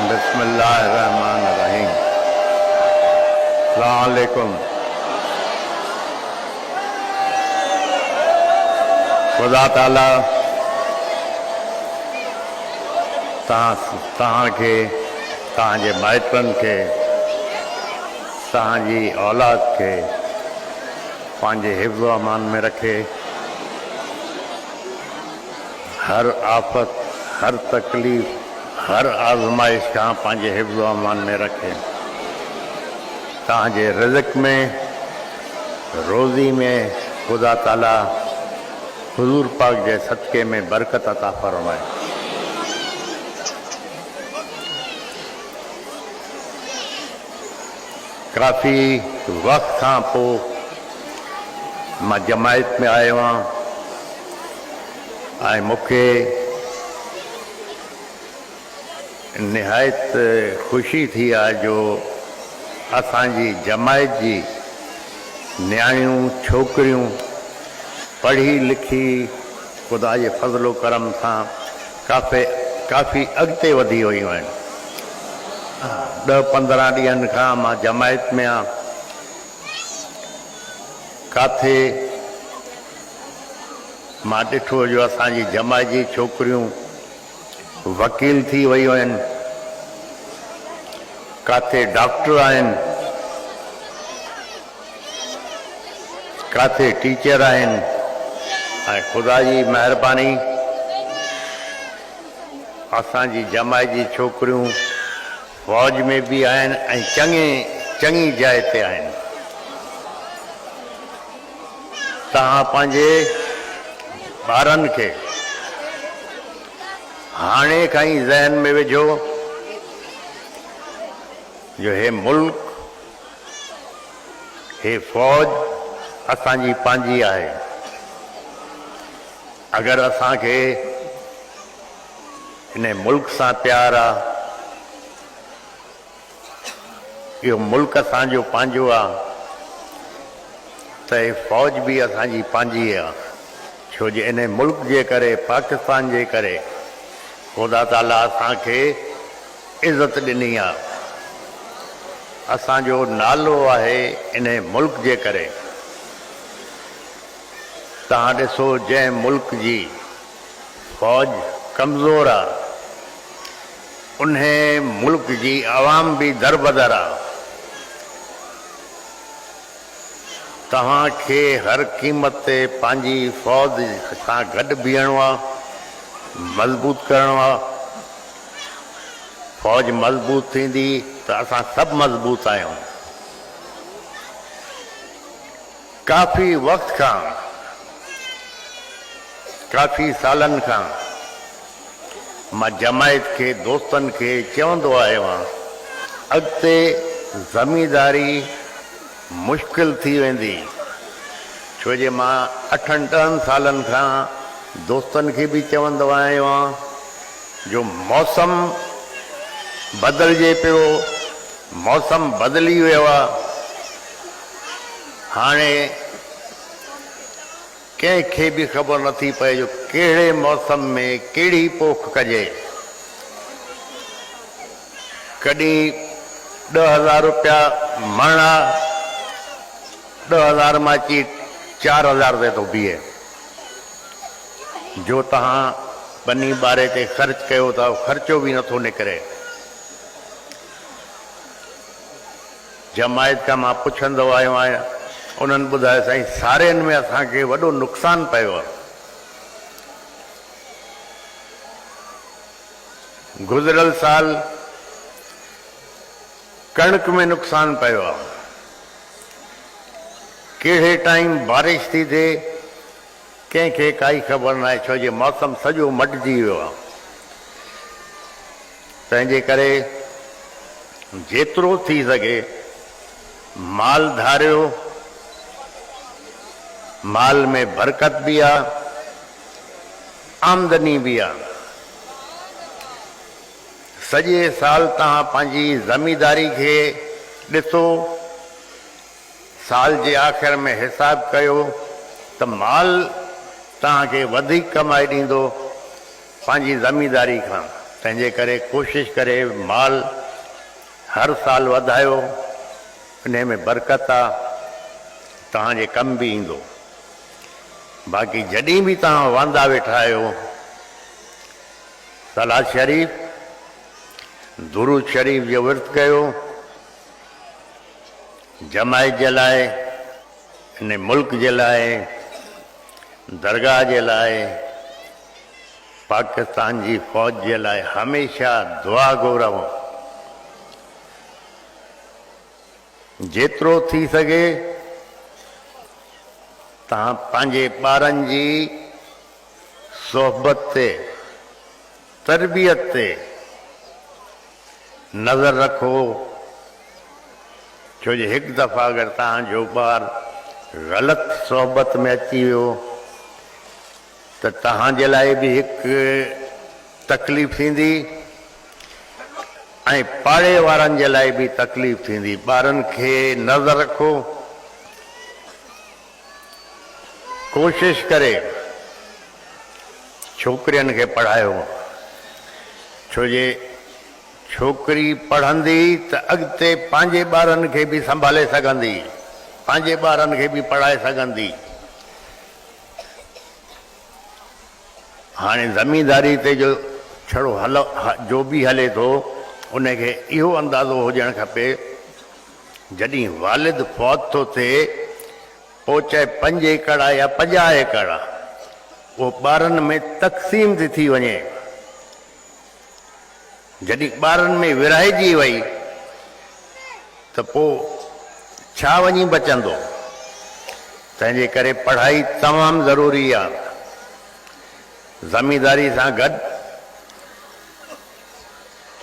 बिस्मिल्लाहिर्रहमानिर्रहीम। अस्सलाम वालेकुम। खुदा ताला तव्हांखे, तव्हांजे माइटनि खे, तव्हांजी औलाद खे पंहिंजे हिफ़्ज़ व अमान में रखे। हर आफ़त, हर तकलीफ़, हर आज़माइश खां पंहिंजे हिफ़्ज़ व अमान में रखे। तव्हांजे रिज़्क़ में, रोज़ी में खुदा ताला हुज़ूर पाक जे सदक़े में बरकत अता फ़रमाए। काफ़ी वक़्त खां पोइ मां जमायत में आयो आहियां ऐं मूंखे निहायत ख़ुशी थी आहे जो असांजी जमायत जी नियाणियूं छोकिरियूं पढ़ी लिखी ख़ुदा जे फज़्ल करम सां काफ़ी अॻिते वधी वियूं आहिनि। 10-15 ॾींहंनि खां मां जमायत में आहियां। काथे मां ॾिठो जो असांजी जमायत जी छोकिरियूं वकील थी वियूं आहिनि, काथे डॉक्टर आहिनि, काथे टीचर आहिनि ऐं ख़ुदा जी महिरबानी असांजी जमायत जी छोकिरियूं फ़ौज में भी आहिनि ऐं चङी जाइ ते आहिनि। तव्हां पंहिंजे ॿारनि खे हाणे खां ई ज़हन में विझो जो हे मुल्क, हे फ़ौज असांजी पंहिंजी आहे। अगर असांखे इन मुल्क सां प्यार आहे, इहो मुल्क असांजो पंहिंजो आहे, त हे फ़ौज भी असांजी पंहिंजी आहे। छो जो इन मुल्क जे करे, पाकिस्तान जे करे ख़ुदा ताला असांखे इज़त ॾिनी आहे। असांजो नालो आहे इन मुल्क जे करे। तव्हां ॾिसो जंहिं मुल्क जी फ़ौज कमज़ोर आहे, उन मुल्क जी आवाम भी दरबदर आहे। तव्हांखे हर क़ीमत ते पंहिंजी फ़ौज सां गॾु बीहणो आहे, मज़बूत करणो आहे। फ़ौज मज़बूत थींदी त असां सभु मज़बूत आहियूं। काफ़ी वक़्त खां, काफ़ी सालनि खां मां जमायत खे, दोस्तनि खे चवंदो आहियो आहियां, अॻिते ज़मींदारी मुश्किल थी वेंदी। छो जे मां 8-10 सालनि खां दोस्तनि खे भी चवंदो आहियो आहियां जो मौसम बदिलजे पियो, मौसम बदिली वियो आहे। हाणे कंहिंखे भी ख़बर नथी पए जो कहिड़े मौसम में कहिड़ी पोख कजे। कॾहिं 10,000 रुपया मण आहे, 10,000 मां अची 4,000 ते थो बीहे। जो तव्हां बनी ॿारे ते ख़र्च कयो था, ख़र्चो भी नथो निकिरे। जमायत खां मां पुछंदो आयो आहियां, उन्हनि ॿुधायो साईं सारियुनि में असांखे वॾो नुक़सान पियो आहे। गुज़िरियल साल कणक में नुक़सान पियो आहे। कहिड़े टाइम बारिश थी थिए कंहिंखे काई ख़बर न आहे, छो जो मौसम सॼो मटिजी वियो आहे। तंहिंजे करे जेतिरो थी सघे माल धारियो, माल में बरकत भी आहे, आमदनी भी आहे। सॼे साल तव्हां पंहिंजी ज़मींदारी खे ॾिसो, साल जे आख़िर में हिसाब कयो त माल तव्हांखे वधीक कमाई ॾींदो पंहिंजी ज़मींदारी खां। तंहिंजे करे कोशिशि करे माल हर साल वधायो, इन में बरकत आहे, तव्हांजे कम बि ईंदो। बाक़ी जॾहिं बि तव्हां वांदा वेठा आहियो, सलाद शरीफ़ दुरूद शरीफ़ जो विर्त कयो, जमायत जे लाइ, इन मुल्क जे लाइ, दरगाह जे लाइ, पाकिस्तान जी फ़ौज जे लाइ हमेशह दुआ घुरो। जेतिरो थी सघे तव्हां पंहिंजे ॿारनि जी सोहबत ते, तरबियत ते नज़र रखो, छो जो हिकु दफ़ा अगरि तव्हांजो ॿार ग़लति सोहबत में अची वियो त तव्हांजे लाइ बि हिकु तकलीफ़ थींदी ऐं पाड़े वारनि जे लाइ बि तकलीफ़ थींदी। ॿारनि खे नज़र रखो, कोशिशि करे छोकिरियुनि खे पढ़ायो, छो जे छोकिरी पढ़ंदी त अॻिते पंहिंजे ॿारनि खे बि संभाले सघंदी, पंहिंजे ॿारनि खे बि पढ़ाए सघंदी। हाणे ज़मींदारी ते जो छड़ो जो बि हले थो, उनखे इहो अंदाज़ो हुजणु खपे जॾहिं वालिद फौत थो थिए, पोइ चाहे 5 एकड़ या 50 एकड़, उहो ॿारनि में तक़सीम थी वञे। जॾहिं ॿारनि में विरहाइजी वई त पोइ छा वञी बचंदो? तंहिंजे करे पढ़ाई तमामु ज़रूरी आहे। ज़मींदारी सां गॾु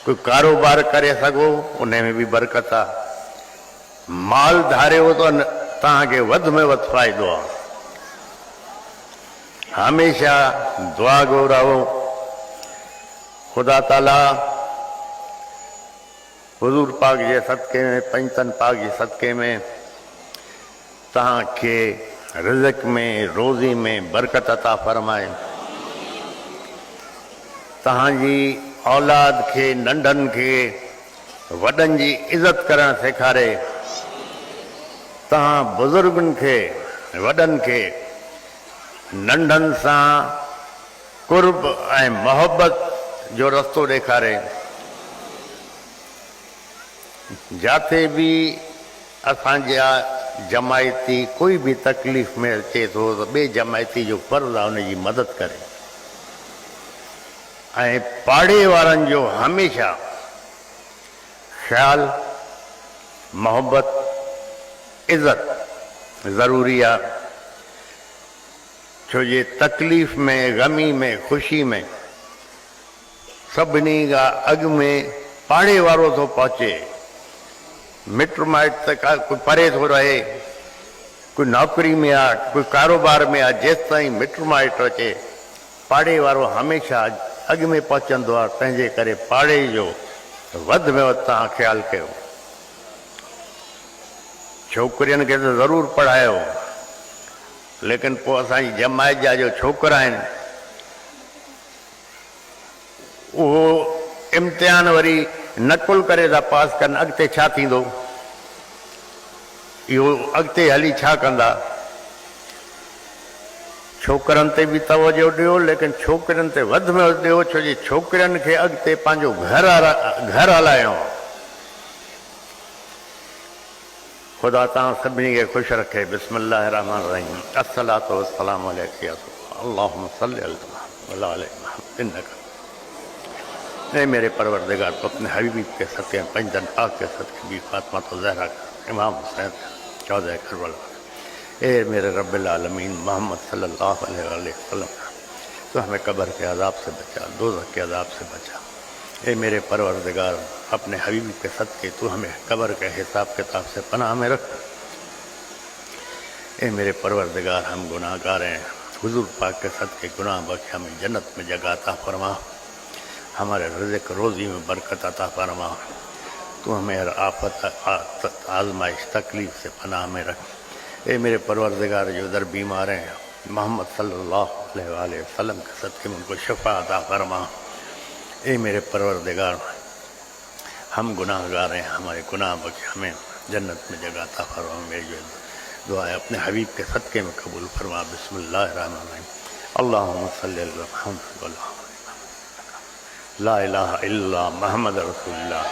कोई कारोबार करे सघो, उन में बि बरकत आहे। माल धारियो त तव्हांखे वधि में वधि फ़ाइदो आहे। हमेशह दुआ घुरो, ख़ुदा ताला हुज़ूर पाक जे सदक़े में, पंजतन पाक जे सदक़े में तव्हांखे रिज़्क़ में, रोज़ी में बरकत अता फ़रमाए। तव्हांजी औलाद खे, नंढनि खे, वॾनि जी इज़त करणु सेखारे। तव्हां बुज़ुर्गनि खे, वॾनि खे नंढनि सां कुर्ब ऐं मोहब्बत जो रस्तो ॾेखारे। जिथे बि असांजा जमायती कोई बि तकलीफ़ में अचे थो त ॿिए जमायती जो फ़र्ज़ु आहे उनजी मदद करे। ऐं पाड़े वारनि जो हमेशह ख़्याल, मोहब्बत, इज़त ज़रूरी आहे। छो जे तकलीफ़ में, ग़मी में, ख़ुशी में सभिनी खां अॻु में पाड़े वारो थो पहुचे। मिट माइट त कोई परे थो रहे, कोई नौकरी में आहे, कोई कारोबार में आहे, जेसि ताईं मिट माइट अचे पाड़े वारो हमेशह अॻु में पहुचंदो आहे। तंहिंजे करे पाड़े जो वधि में वधि तव्हां ख़्यालु कयो। छोकिरियुनि खे त ज़रूरु पढ़ायो, लेकिन पोइ असांजी जमायत जा जो छोकिरा आहिनि, उहो इम्तिहान वरी नकुल करे था पास कनि, अॻिते छा थींदो? इहो अॻिते हली छा कंदा? छोकिरनि ते बि तवजो ॾियो, लेकिन छोकिरियुनि ते वधि में वधि ॾियो, छो जे छोकिरियुनि खे अॻिते पंहिंजो घर हलाइणो। ख़ुदा तव्हां सभिनी खे ख़ुशि रखे। बिस्मिल्लाह रहमान रहीम। अस्सलातु वस्सलामु अलैका अल्लाहुम्मा सल्लि अला इन्नका। ऐ मेरे परवरदिगार, तो अपने हबीब के सदक़े, पंजतन पाक के सदक़े भी फातिमा तो ज़हरा, इमाम हुसैन 14 करबला, ए मेरे रब्बिल आलमीन मोहम्मद सल्लल्लाहु अलैहि वसल्लम, तो हमें कब्र के अज़ाब से बचा, दोज़ख के अज़ाब से बचा। ए मेरे परवरदिगार, अपने हबीब के सदक़े तू हमें कब्र के हिसाब किताब से पनाह में रख। ए मेरे परवरदिगार, हम गुनाहगार हैं, हुज़ूर पाक के सदक़े गुनाह बख्श, हमें जन्नत में जगह अता फरमा। हमारे रिज़्क़ रोज़ी में बरकत अता फरमा। तू हमें हर आफत, आजमाइश, तकलीफ़ से पनाह में रख। ए मेरे परवरदिगार, जो दर बीमार हैं, मोहम्मद सल्लल्लाहु अलैहि वसल्लम के सदक़े में उनको शिफा अता फरमा। ए मेरे परवरदिगार, हम गुनाहगार हैं, हमारे गुनाह बख्श, हमें जन्नत में जगह अता फरमा। मेरी जो दुआ है अपने हबीब के सदक़े में कबूल फरमा। बिस्मिल्लाहिर्रहमानिर्रहीम। अल्लाहुम्मा सल्लि अला मुहम्मद व अला ला इलाहा इल्लल्लाह मुहम्मद रसूलुल्लाह।